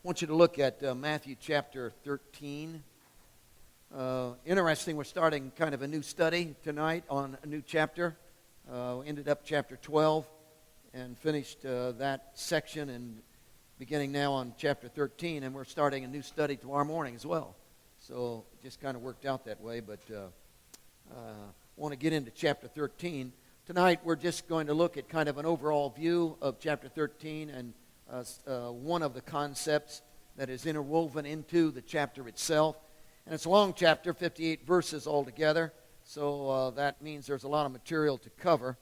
want you to look at Matthew chapter 13. Interesting, we're starting kind of a new study tonight on a new chapter. Ended up chapter 12 and finished that section and beginning now on chapter 13, and we're starting a new study tomorrow morning as well. So it just kind of worked out that way, but want to get into chapter 13. Tonight we're just going to look at kind of an overall view of chapter 13 and one of the concepts that is interwoven into the chapter itself. And it's a long chapter, 58 verses altogether, so that means there's a lot of material to cover.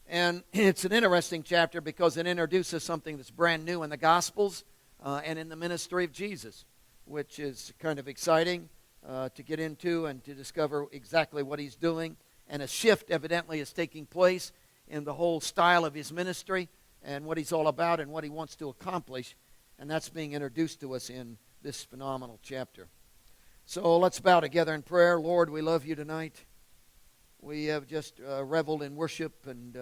And it's an interesting chapter because it introduces something that's brand new in the Gospels and in the ministry of Jesus, which is kind of exciting to get into and to discover exactly what he's doing. And a shift evidently is taking place in the whole style of his ministry and what he's all about and what he wants to accomplish. And that's being introduced to us in this phenomenal chapter. So let's bow together in prayer. Lord, we love you tonight. We have just reveled in worship and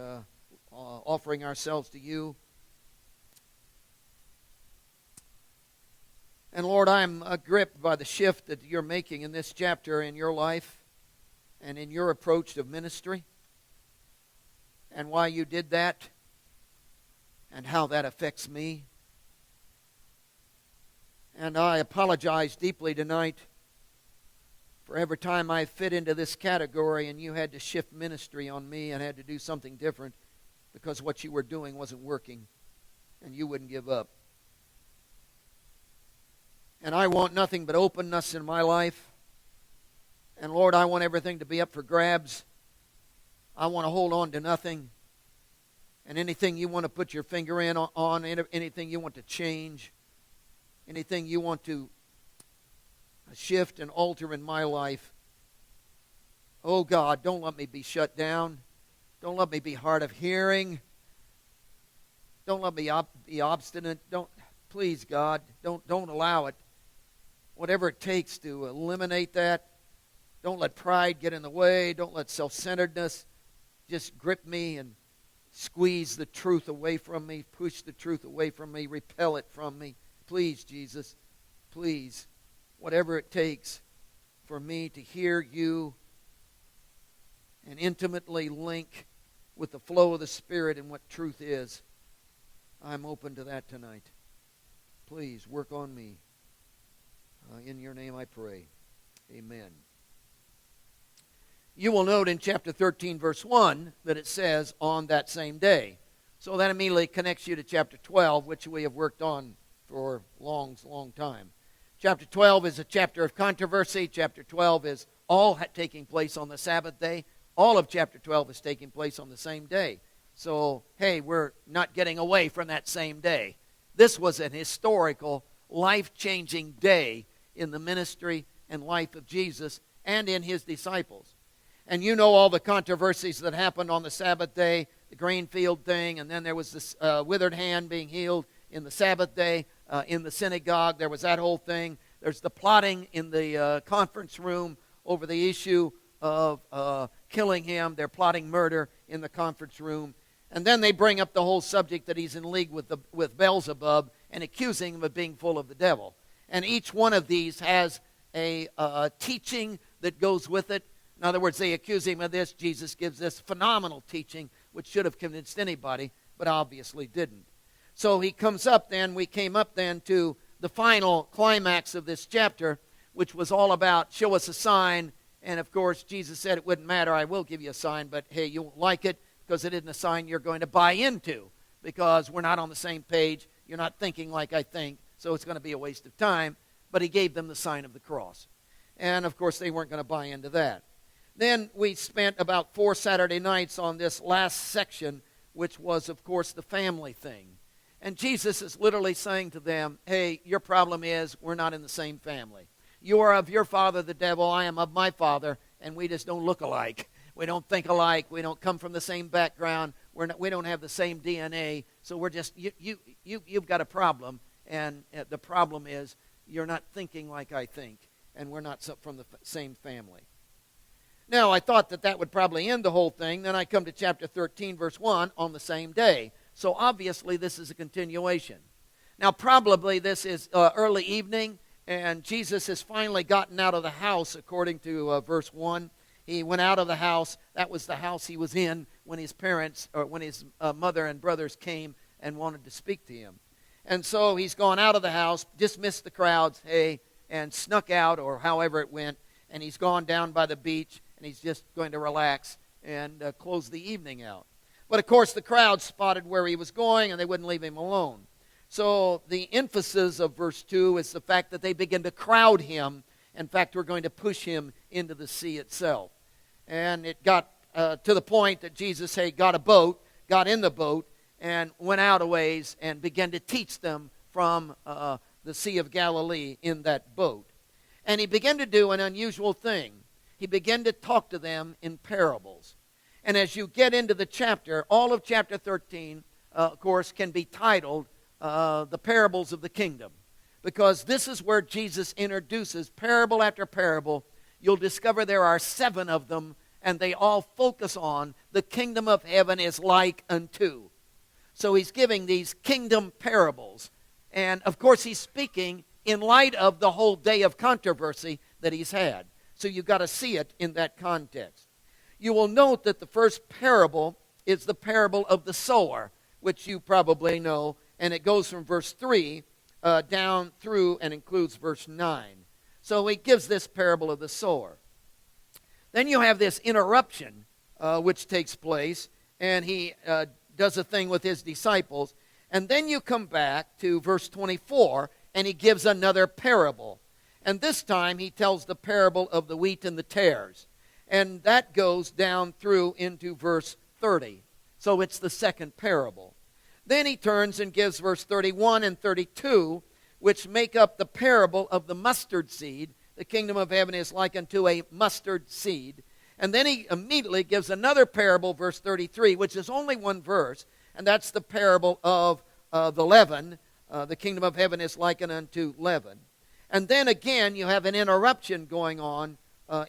offering ourselves to you. And Lord, I'm gripped by the shift that you're making in this chapter in your life and in your approach to ministry and why you did that and how that affects me. And I apologize deeply tonight for every time I fit into this category and you had to shift ministry on me and had to do something different because what you were doing wasn't working and you wouldn't give up. And I want nothing but openness in my life. And Lord, I want everything to be up for grabs. I want to hold on to nothing. And anything you want to put your finger in on, anything you want to change, anything you want to shift and alter in my life, oh God, don't let me be shut down. Don't let me be hard of hearing. Don't let me be obstinate. Please, God, don't allow it. Whatever it takes to eliminate that. Don't let pride get in the way. Don't let self-centeredness just grip me and squeeze the truth away from me, push the truth away from me, repel it from me. Please, Jesus, please, whatever it takes for me to hear you and intimately link with the flow of the Spirit and what truth is, I'm open to that tonight. Please work on me. In your name I pray. Amen. You will note in chapter 13, verse 1, that it says, on that same day. So that immediately connects you to chapter 12, which we have worked on for a long time. Chapter 12 is a chapter of controversy. Chapter 12 is all taking place on the Sabbath day. All of chapter 12 is taking place on the same day. So, hey, we're not getting away from that same day. This was an historical, life-changing day in the ministry and life of Jesus and in his disciples. And you know all the controversies that happened on the Sabbath day, the grain field thing, and then there was this withered hand being healed in the Sabbath day in the synagogue. There was that whole thing. There's the plotting in the conference room over the issue of killing him. They're plotting murder in the conference room. And then they bring up the whole subject that he's in league with Beelzebub and accusing him of being full of the devil. And each one of these has a teaching that goes with it. In other words, they accuse him of this. Jesus gives this phenomenal teaching, which should have convinced anybody, but obviously didn't. So we came up then to the final climax of this chapter, which was all about show us a sign. And of course, Jesus said it wouldn't matter, I will give you a sign, but hey, you won't like it because it isn't a sign you're going to buy into because we're not on the same page. You're not thinking like I think, so it's going to be a waste of time. But he gave them the sign of the cross. And of course, they weren't going to buy into that. Then we spent about 4 Saturday nights on this last section, which was, of course, the family thing. And Jesus is literally saying to them, hey, your problem is we're not in the same family. You are of your father, the devil. I am of my father, and we just don't look alike. We don't think alike. We don't come from the same background. We don't have the same DNA. So we're just, you've got a problem, and the problem is you're not thinking like I think, and we're not from the same family. Now, I thought that would probably end the whole thing. Then I come to chapter 13, verse 1, on the same day. So obviously this is a continuation. Now, probably this is early evening, and Jesus has finally gotten out of the house, according to verse 1. He went out of the house. That was the house he was in when his parents, or when his mother and brothers came and wanted to speak to him. And so he's gone out of the house, dismissed the crowds, and snuck out, or however it went, and he's gone down by the beach, and he's just going to relax and close the evening out. But, of course, the crowd spotted where he was going, and they wouldn't leave him alone. So the emphasis of verse 2 is the fact that they begin to crowd him. In fact, we're going to push him into the sea itself. And it got to the point that Jesus, got in the boat, and went out a ways and began to teach them from the Sea of Galilee in that boat. And he began to do an unusual thing. He began to talk to them in parables. And as you get into the chapter, all of chapter 13, of course, can be titled the parables of the kingdom, because this is where Jesus introduces parable after parable. You'll discover there are 7 of them, and they all focus on the kingdom of heaven is like unto. So he's giving these kingdom parables, and of course he's speaking in light of the whole day of controversy that he's had. So you've got to see it in that context. You will note that the first parable is the parable of the sower, which you probably know, and it goes from verse 3 down through and includes verse 9. So he gives this parable of the sower. Then you have this interruption which takes place, and he does a thing with his disciples. And then you come back to verse 24, and he gives another parable. And this time he tells the parable of the wheat and the tares. And that goes down through into verse 30. So it's the second parable. Then he turns and gives verse 31 and 32, which make up the parable of the mustard seed. The kingdom of heaven is like unto a mustard seed. And then he immediately gives another parable, verse 33, which is only one verse, and that's the parable of the leaven. The kingdom of heaven is likened unto leaven. And then again, you have an interruption going on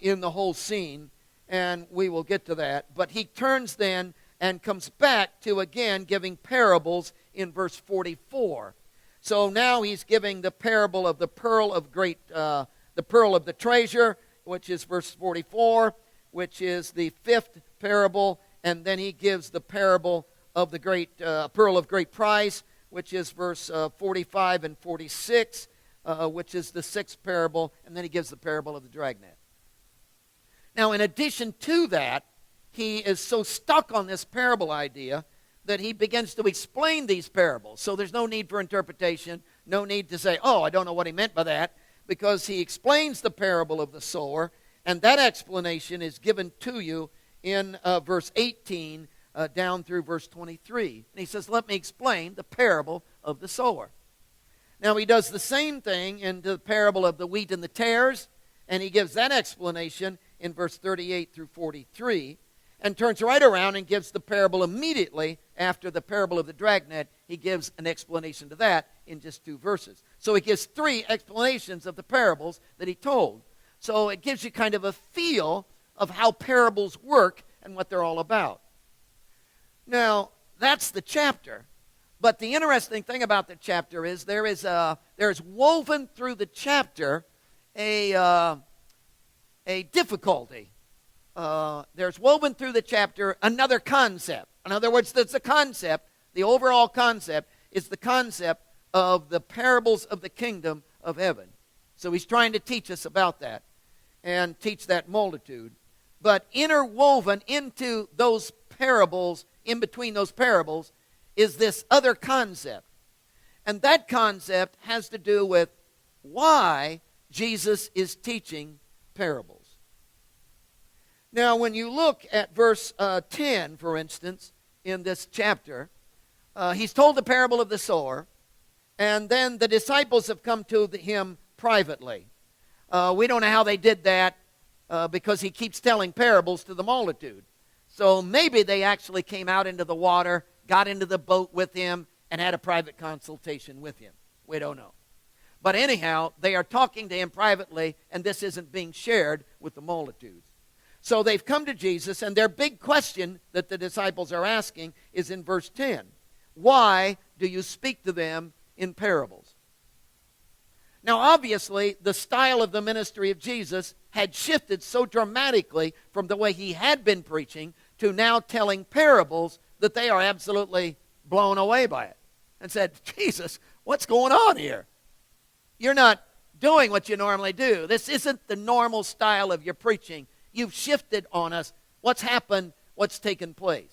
in the whole scene, and we will get to that. But he turns then and comes back to again giving parables in verse 44. So now he's giving the parable of the pearl of the treasure, which is verse 44, which is the fifth parable, and then he gives the parable of the great pearl of great price, which is verse 45 and 46, which is the sixth parable, and then he gives the parable of the dragnet. Now, in addition to that, he is so stuck on this parable idea that he begins to explain these parables. So there's no need for interpretation, no need to say, oh, I don't know what he meant by that, because he explains the parable of the sower, and that explanation is given to you in verse 18 down through verse 23. And he says, let me explain the parable of the sower. Now he does the same thing in the parable of the wheat and the tares, and he gives that explanation in verse 38 through 43, and turns right around and gives the parable immediately after the parable of the dragnet. He gives an explanation to that in just 2 verses. So he gives 3 explanations of the parables that he told. So it gives you kind of a feel of how parables work and what they're all about. Now, that's the chapter. But the interesting thing about the chapter is there's woven through the chapter a difficulty. There's woven through the chapter another concept. In other words, that's the concept, the overall concept is the concept of the parables of the kingdom of heaven. So he's trying to teach us about that and teach that multitude. But interwoven into those parables, in between those parables, is this other concept. And that concept has to do with why Jesus is teaching parables. Now, when you look at verse 10, for instance, in this chapter, he's told the parable of the sower, and then the disciples have come to him privately. We don't know how they did that because he keeps telling parables to the multitude. So maybe they actually came out into the water, got into the boat with him, and had a private consultation with him. We don't know. But anyhow, they are talking to him privately, and this isn't being shared with the multitudes. So they've come to Jesus, and their big question that the disciples are asking is in verse 10. Why do you speak to them in parables. Now, obviously, the style of the ministry of Jesus had shifted so dramatically from the way he had been preaching to now telling parables that they are absolutely blown away by it and said, Jesus, what's going on here? You're not doing what you normally do. This isn't the normal style of your preaching. You've shifted on us. What's happened? What's taken place?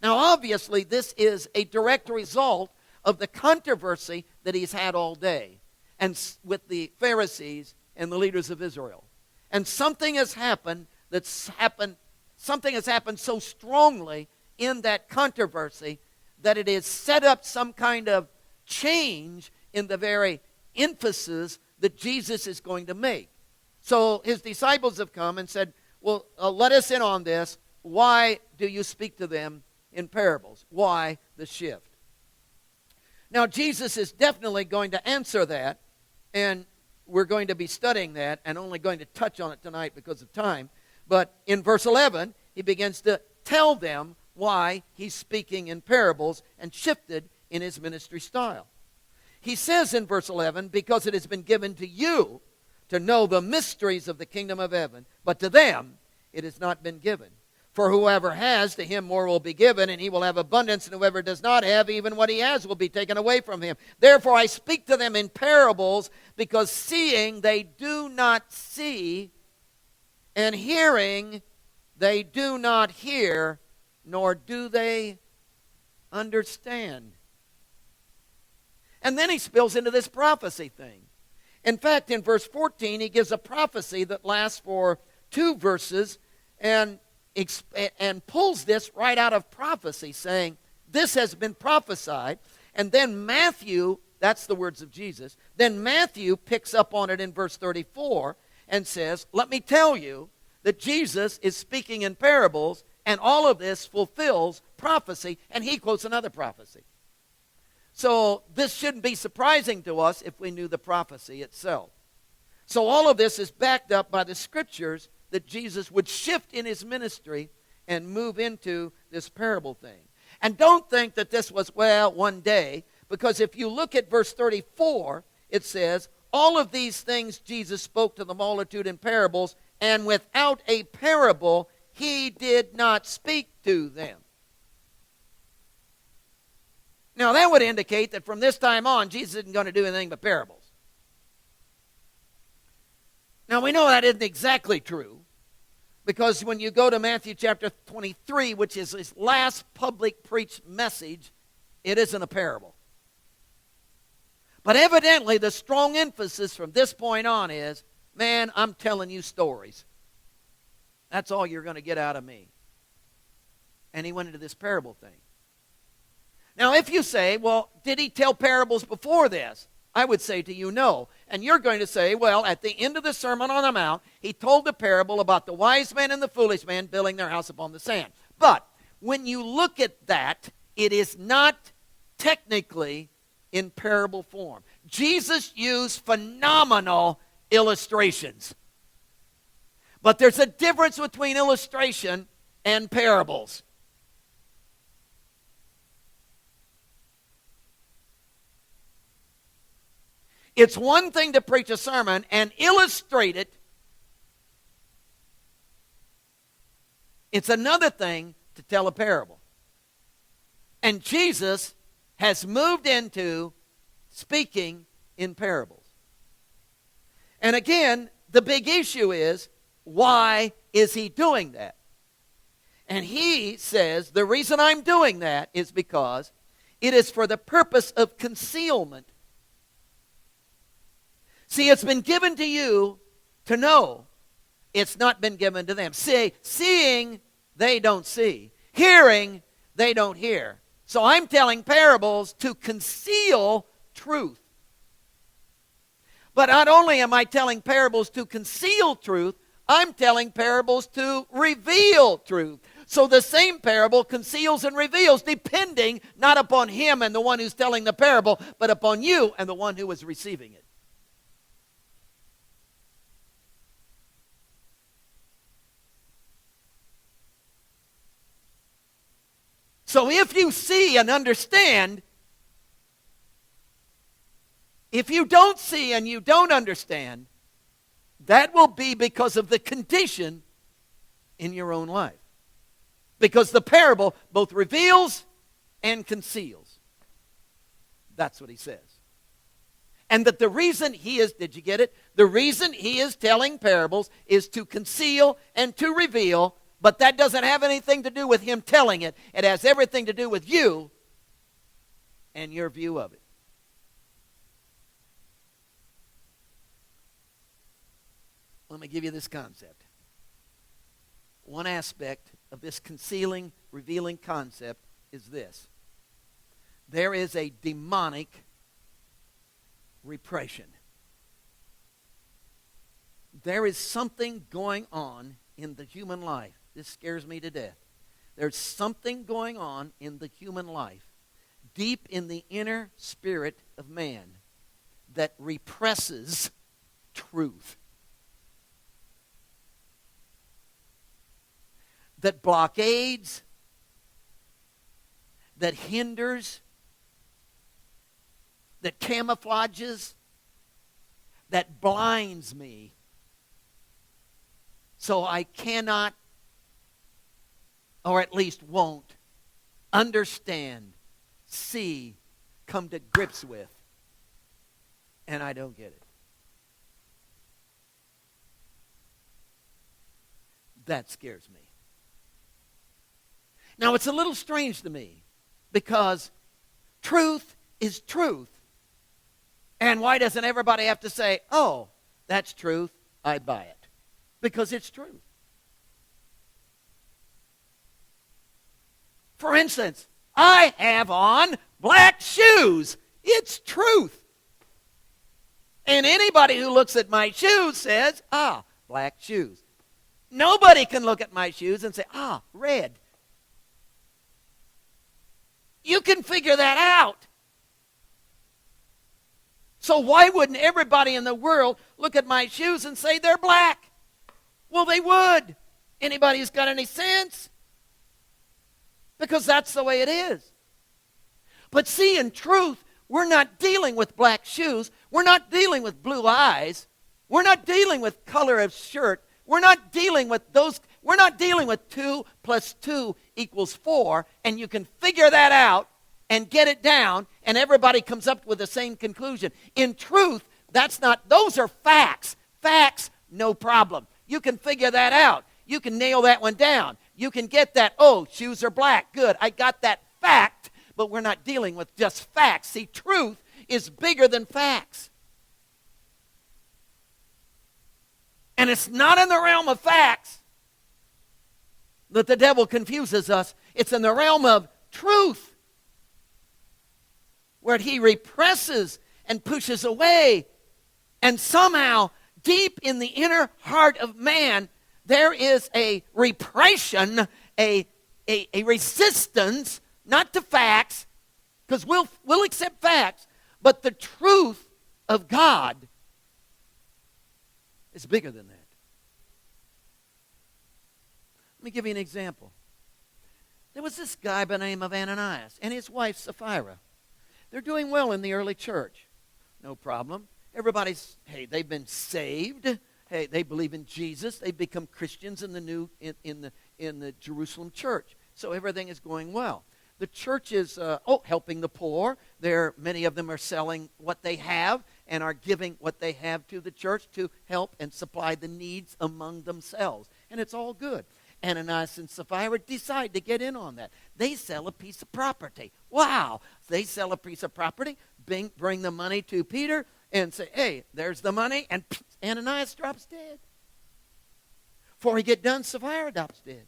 Now, obviously, this is a direct result of the controversy that he's had all day and with the Pharisees and the leaders of Israel. And something has happened something has happened so strongly in that controversy that it has set up some kind of change in the very emphasis that Jesus is going to make. So his disciples have come and said, well, let us in on this. Why do you speak to them in parables? Why the shift? Now, Jesus is definitely going to answer that, and we're going to be studying that and only going to touch on it tonight because of time. But in verse 11, he begins to tell them why he's speaking in parables and shifted in his ministry style. He says in verse 11, because it has been given to you to know the mysteries of the kingdom of heaven, but to them it has not been given. For whoever has, to him more will be given, and he will have abundance, and whoever does not have, even what he has will be taken away from him. Therefore I speak to them in parables, because seeing they do not see, and hearing they do not hear, nor do they understand. And then he spills into this prophecy thing. In fact, in verse 14, he gives a prophecy that lasts for 2 verses and pulls this right out of prophecy, saying, this has been prophesied. And then Matthew, that's the words of Jesus, then Matthew picks up on it in verse 34 and says, let me tell you that Jesus is speaking in parables, and all of this fulfills prophecy, and he quotes another prophecy. So this shouldn't be surprising to us if we knew the prophecy itself. So all of this is backed up by the scriptures that Jesus would shift in his ministry and move into this parable thing. And don't think that this was, well, one day, because if you look at verse 34, it says, all of these things Jesus spoke to the multitude in parables, and without a parable he did not speak to them. Now that would indicate that from this time on, Jesus isn't going to do anything but parables. Now we know that isn't exactly true, because when you go to Matthew chapter 23, which is his last public preached message, it isn't a parable. But evidently the strong emphasis from this point on is, man, I'm telling you stories. That's all you're going to get out of me. And he went into this parable thing. Now if you say, well, did he tell parables before this? I would say to you, no. And you're going to say, well, at the end of the Sermon on the Mount, he told the parable about the wise man and the foolish man building their house upon the sand. But when you look at that, it is not technically in parable form. Jesus used phenomenal illustrations. But there's a difference between illustration and parables. It's one thing to preach a sermon and illustrate it. It's another thing to tell a parable. And Jesus has moved into speaking in parables. And again, the big issue is, why is he doing that? And he says, the reason I'm doing that is because it is for the purpose of concealment. See, it's been given to you to know. It's not been given to them. See, seeing, they don't see. Hearing, they don't hear. So I'm telling parables to conceal truth. But not only am I telling parables to conceal truth, I'm telling parables to reveal truth. So the same parable conceals and reveals, depending not upon him and the one who's telling the parable, but upon you and the one who is receiving it. So if you see and understand, If you don't see and you don't understand, that will be because of the condition in your own life. Because the parable both reveals and conceals. That's what he says. And that the reason he is, did you get it? The reason he is telling parables is to conceal and to reveal, but that doesn't have anything to do with him telling it. It has everything to do with you and your view of it. Let me give you this concept. One aspect of this concealing, revealing concept is this. There is a demonic repression. There is something going on in the human life. This scares me to death. There's something going on in the human life, deep in the inner spirit of man, that represses truth. That blockades, that hinders, that camouflages, that blinds me so I cannot, or at least won't, understand, see, come to grips with, and I don't get it. That scares me. Now, it's a little strange to me because truth is truth. And why doesn't everybody have to say, oh, that's truth, I buy it? Because it's truth. For instance, I have on black shoes. It's truth. And anybody who looks at my shoes says, black shoes. Nobody can look at my shoes and say, red. You can figure that out. So why wouldn't everybody in the world look at my shoes and say they're black? Well, they would. Anybody who's got any sense? Because that's the way it is. But see, in truth, we're not dealing with black shoes. We're not dealing with blue eyes. We're not dealing with color of shirt. We're not dealing with those. We're not dealing with 2 + 2 = 4, and you can figure that out and get it down, and everybody comes up with the same conclusion. In truth, those are facts. Facts, no problem. You can figure that out. You can nail that one down. You can get that, shoes are black. Good, I got that fact, but we're not dealing with just facts. See, truth is bigger than facts. And it's not in the realm of facts that the devil confuses us. It's in the realm of truth, where he represses and pushes away. And somehow, deep in the inner heart of man, there is a repression, a resistance, not to facts, because we'll accept facts, but the truth of God is bigger than that. Let me give you an example. There was this guy by the name of Ananias and his wife Sapphira. They're doing well in the early church. No problem. Everybody's, they've been saved. Hey, they believe in Jesus. They've become Christians in the Jerusalem church. So everything is going well. The church is helping the poor. Many of them are selling what they have and are giving what they have to the church to help and supply the needs among themselves. And it's all good. Ananias and Sapphira decide to get in on that. They sell a piece of property. Wow! They sell a piece of property, bring the money to Peter, and say, hey, there's the money, and Ananias drops dead. Before he get done, Sapphira drops dead.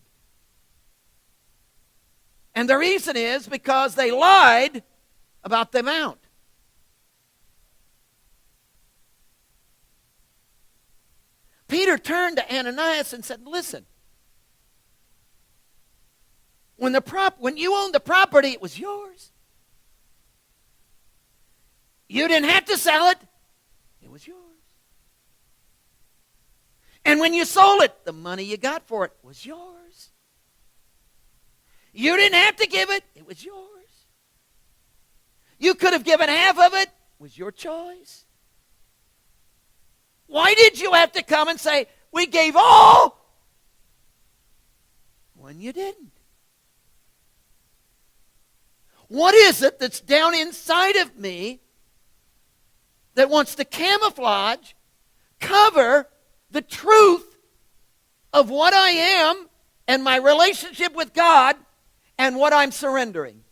And the reason is because they lied about the amount. Peter turned to Ananias and said, listen, when you owned the property, it was yours. You didn't have to sell it. It was yours. And when you sold it, the money you got for it was yours. You didn't have to give it. It was yours. You could have given half of it, was your choice. Why did you have to come and say, we gave all, when you didn't? What is it that's down inside of me that wants to camouflage, cover the truth of what I am and my relationship with God and what I'm surrendering?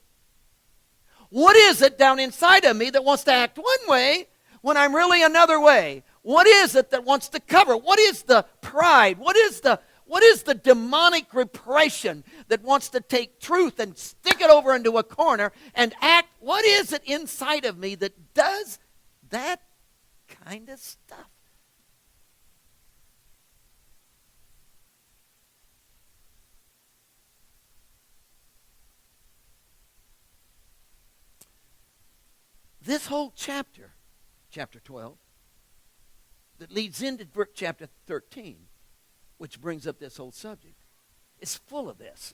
What is it down inside of me that wants to act one way when I'm really another way? What is it that wants to cover? What is the pride? What is the demonic repression that wants to take truth and stick it over into a corner and act? What is it inside of me that does that kind of stuff? This whole chapter 12, that leads into chapter 13, which brings up this whole subject, is full of this.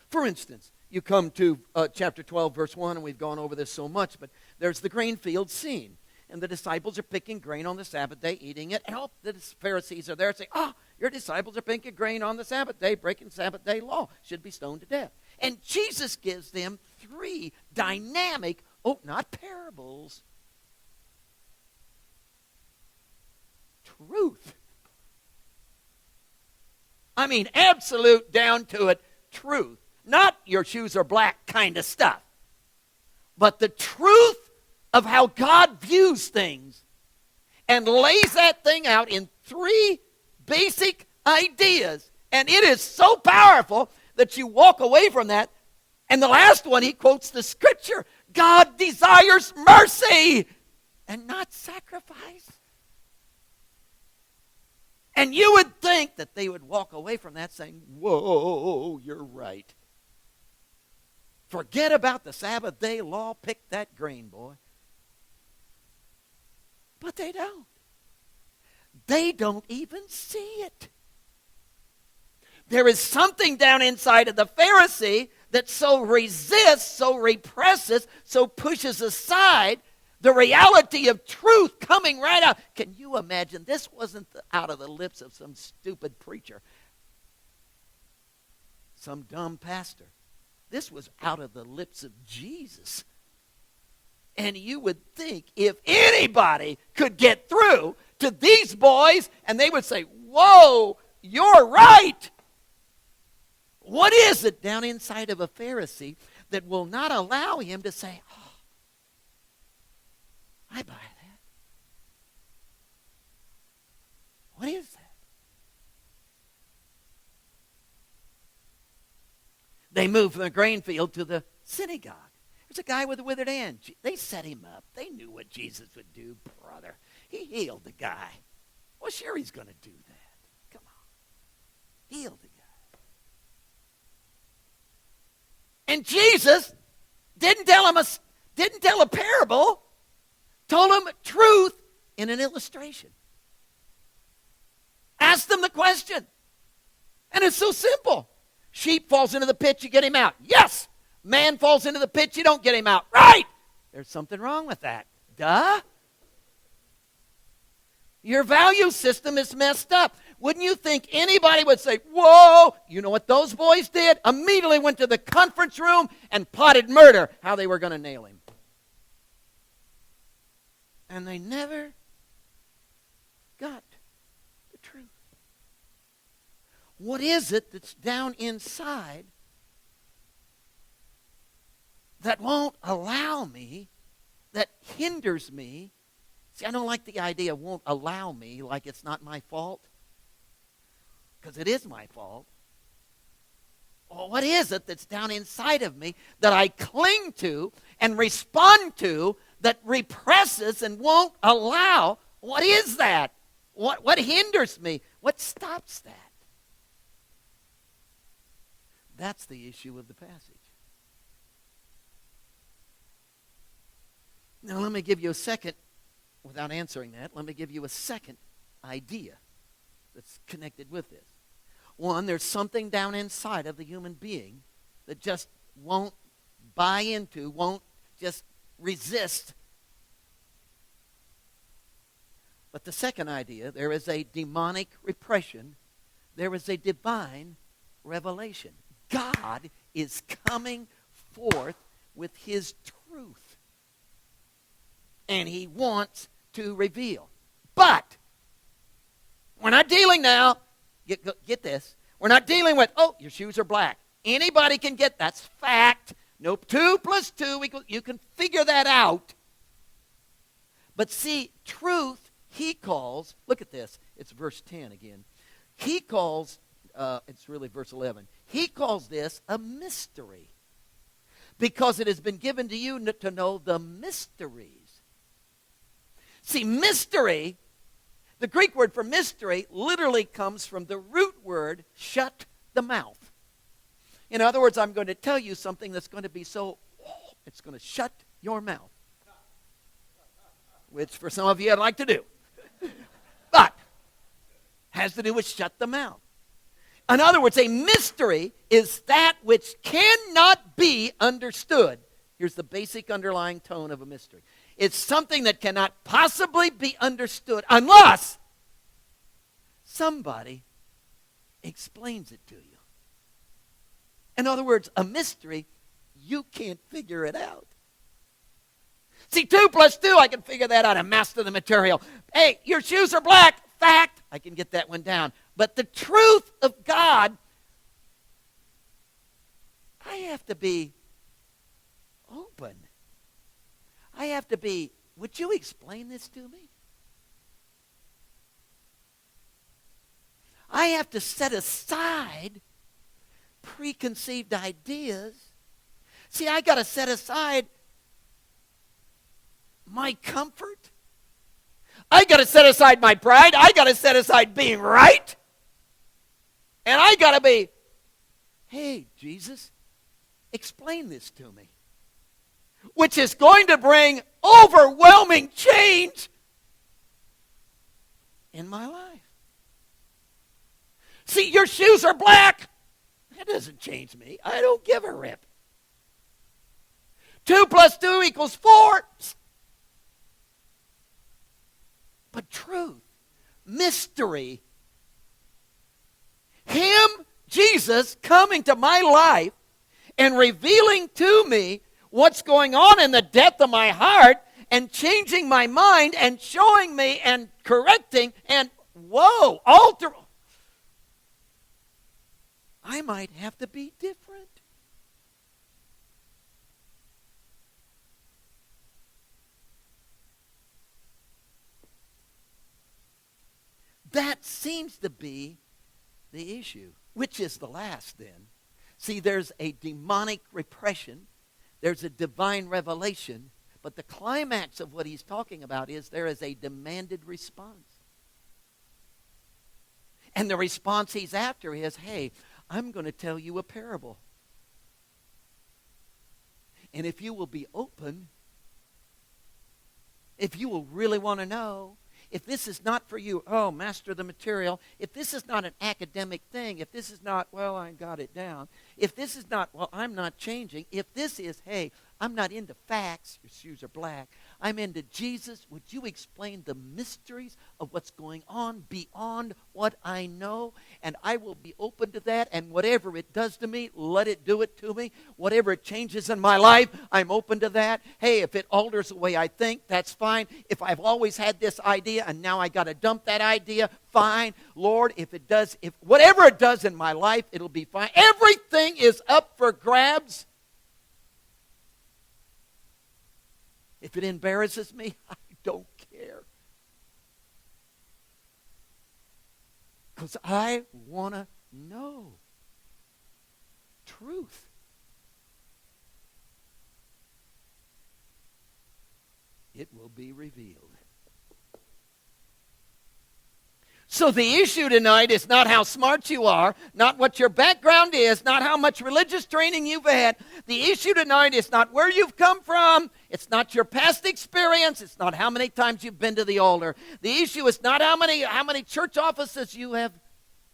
For instance, you come to chapter 12, verse 1, and we've gone over this so much, but there's the grain field scene. And the disciples are picking grain on the Sabbath day, eating it. And the Pharisees are there saying, your disciples are picking grain on the Sabbath day, breaking Sabbath day law, should be stoned to death. And Jesus gives them three dynamic, not parables, truth. I mean, absolute down to it truth. Not your shoes are black kind of stuff, but the truth of how God views things, and lays that thing out in three basic ideas. And it is so powerful that you walk away from that. And the last one, he quotes the scripture, God desires mercy and not sacrifice. And you would think that they would walk away from that saying, whoa, you're right. Forget about the Sabbath day law. Pick that grain, boy. But they don't. They don't even see it. There is something down inside of the Pharisee that so resists, so represses, so pushes aside the reality of truth coming right out. Can you imagine? This wasn't out of the lips of some stupid preacher, some dumb pastor. This was out of the lips of Jesus. And you would think if anybody could get through to these boys and they would say, whoa, you're right. What is it down inside of a Pharisee that will not allow him to say, I buy that? What is that? They moved from the grain field to the synagogue. There's a guy with a withered hand. They set him up. They knew what Jesus would do, brother. He healed the guy. Well, sure he's going to do that. Come on. Healed the guy. And Jesus didn't tell a parable, told him truth in an illustration. Asked them the question. And it's so simple. Sheep falls into the pit, you get him out. Yes. Man falls into the pit, you don't get him out. Right. There's something wrong with that. Duh. Your value system is messed up. Wouldn't you think anybody would say, whoa, you know what those boys did? Immediately went to the conference room and plotted murder, how they were going to nail him. And they never got the truth. What is it that's down inside that won't allow me, that hinders me? See, I don't like the idea won't allow me, like it's not my fault, because it is my fault. Well, what is it that's down inside of me that I cling to and respond to that represses and won't allow? What is that? What hinders me? What stops that? That's the issue of the passage. Now, let me give you a second, without answering that, let me give you a second idea that's connected with this. One, there's something down inside of the human being that just won't buy into, won't just resist But the second idea, there is a demonic repression. There is a divine revelation. God is coming forth with his truth. And he wants to reveal. But we're not dealing now, get this, we're not dealing with, oh, your shoes are black. Anybody can get, that's fact. Nope, 2 + 2 equals, you can figure that out. But see, truth, he calls, look at this, it's verse 10 again. He calls, it's really verse 11. He calls this a mystery. Because it has been given to you to know the mysteries. See, mystery, the Greek word for mystery literally comes from the root word, shut the mouth. In other words, I'm going to tell you something that's going to be so, it's going to shut your mouth. Which for some of you I'd like to do. But has to do with shut the mouth. In other words, a mystery is that which cannot be understood. Here's the basic underlying tone of a mystery. It's something that cannot possibly be understood unless somebody explains it to you. In other words, a mystery, you can't figure it out. See, 2 + 2, I can figure that out and master the material. Hey, your shoes are black. Fact, I can get that one down. But the truth of God, I have to be open. I have to be, would you explain this to me? I have to set aside preconceived ideas. See, I got to set aside my comfort. I got to set aside my pride. I got to set aside being right. And I got to be, hey, Jesus, explain this to me. Which is going to bring overwhelming change in my life. See, your shoes are black. That doesn't change me. I don't give a rip. 2 + 2 = 4. But truth, mystery, him, Jesus, coming to my life and revealing to me what's going on in the depth of my heart and changing my mind and showing me and correcting and, alter. I might have to be different. That seems to be the issue. Which is the last then? See, there's a demonic repression. There's a divine revelation. But the climax of what he's talking about is there is a demanded response. And the response he's after is, hey, I'm going to tell you a parable. And if you will be open, if you will really want to know, if this is not for you, master the material. If this is not an academic thing, if this is not, I got it down. If this is not, I'm not changing. If this is, hey, I'm not into facts, your shoes are black. I'm into Jesus. Would you explain the mysteries of what's going on beyond what I know? And I will be open to that. And whatever it does to me, let it do it to me. Whatever it changes in my life, I'm open to that. Hey, if it alters the way I think, that's fine. If I've always had this idea and now I got to dump that idea, fine. Lord, if whatever it does in my life, it'll be fine. Everything is up for grabs. If it embarrasses me, I don't care. Because I want to know truth. It will be revealed. So the issue tonight is not how smart you are, not what your background is, not how much religious training you've had. The issue tonight is not where you've come from. It's not your past experience. It's not how many times you've been to the altar. The issue is not how many church offices you have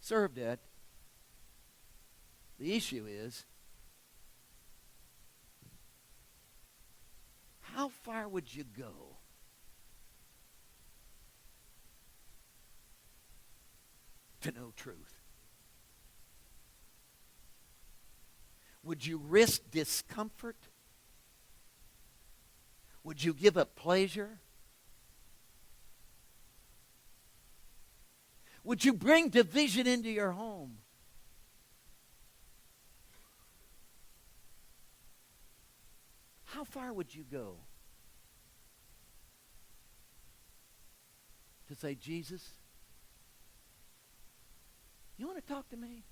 served at. The issue is, how far would you go to know truth? Would you risk discomfort? Would you give up pleasure? Would you bring division into your home? How far would you go to say, Jesus, you want to talk to me?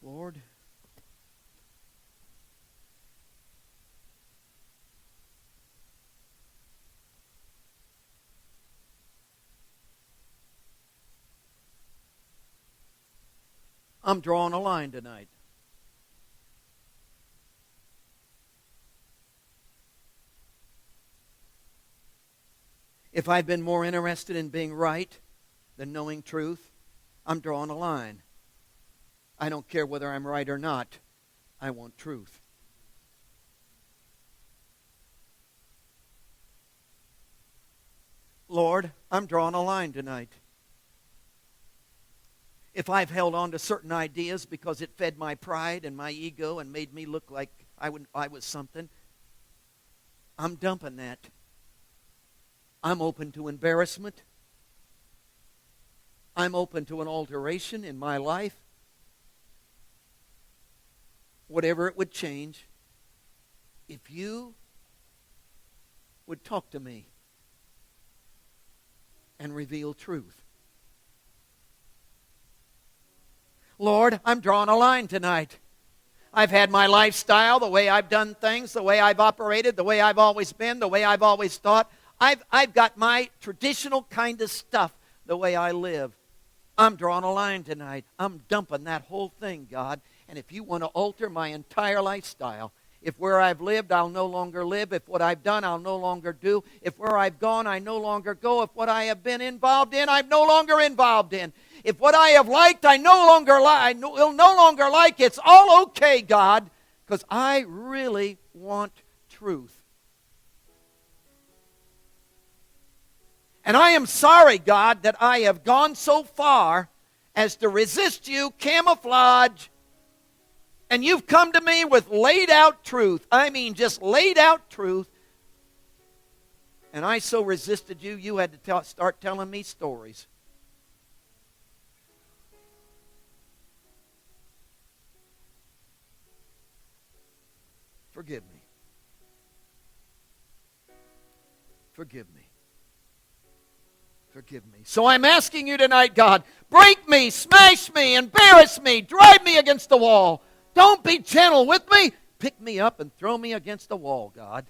Lord, I'm drawing a line tonight. If I've been more interested in being right than knowing truth, I'm drawing a line. I don't care whether I'm right or not. I want truth. Lord, I'm drawing a line tonight. If I've held on to certain ideas because it fed my pride and my ego and made me look like I was something, I'm dumping that. I'm open to embarrassment. I'm open to an alteration in my life. Whatever it would change, if you would talk to me and reveal truth. Lord, I'm drawing a line tonight. I've had my lifestyle, the way I've done things, the way I've operated, the way I've always been, the way I've always thought. I've got my traditional kind of stuff, the way I live. I'm drawing a line tonight. I'm dumping that whole thing, God. And if you want to alter my entire lifestyle, if where I've lived, I'll no longer live. If what I've done, I'll no longer do. If where I've gone, I no longer go. If what I have been involved in, I'm no longer involved in. If what I have liked, I no longer like. Will no longer like. It's all okay, God, because I really want truth. And I am sorry, God, that I have gone so far as to resist you, camouflage, and you've come to me with laid out truth. I mean, just laid out truth. And I so resisted you, you had to start telling me stories. Forgive me. Forgive me. Forgive me. So I'm asking you tonight, God, break me, smash me, embarrass me, drive me against the wall. Don't be gentle with me. Pick me up and throw me against the wall, God.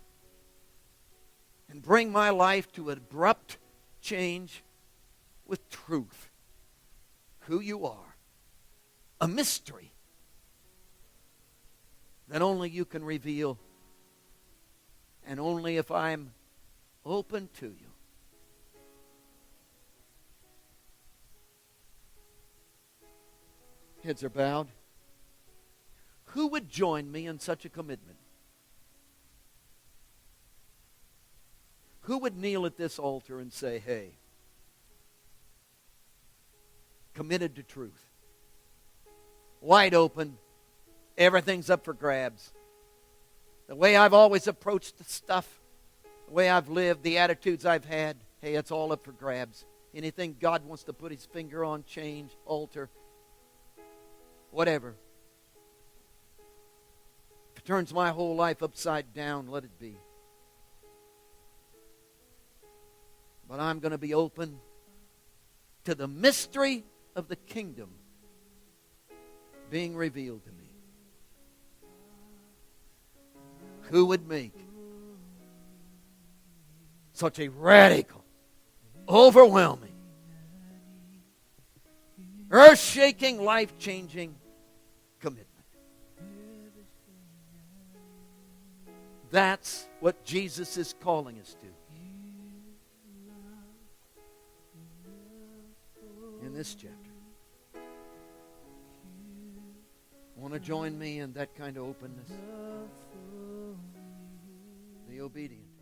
And bring my life to an abrupt change with truth. Who you are. A mystery that only you can reveal. And only if I'm open to you. Heads are bowed. Who would join me in such a commitment? Who would kneel at this altar and say, hey, committed to truth, wide open, everything's up for grabs. The way I've always approached the stuff, the way I've lived, the attitudes I've had, hey, it's all up for grabs. Anything God wants to put his finger on, change, alter, whatever. If it turns my whole life upside down, let it be. But I'm going to be open to the mystery of the kingdom being revealed to me. Who would make such a radical, overwhelming, earth-shaking, life-changing commitment? That's what Jesus is calling us to in this chapter. Want to join me in that kind of openness? The Be obedient.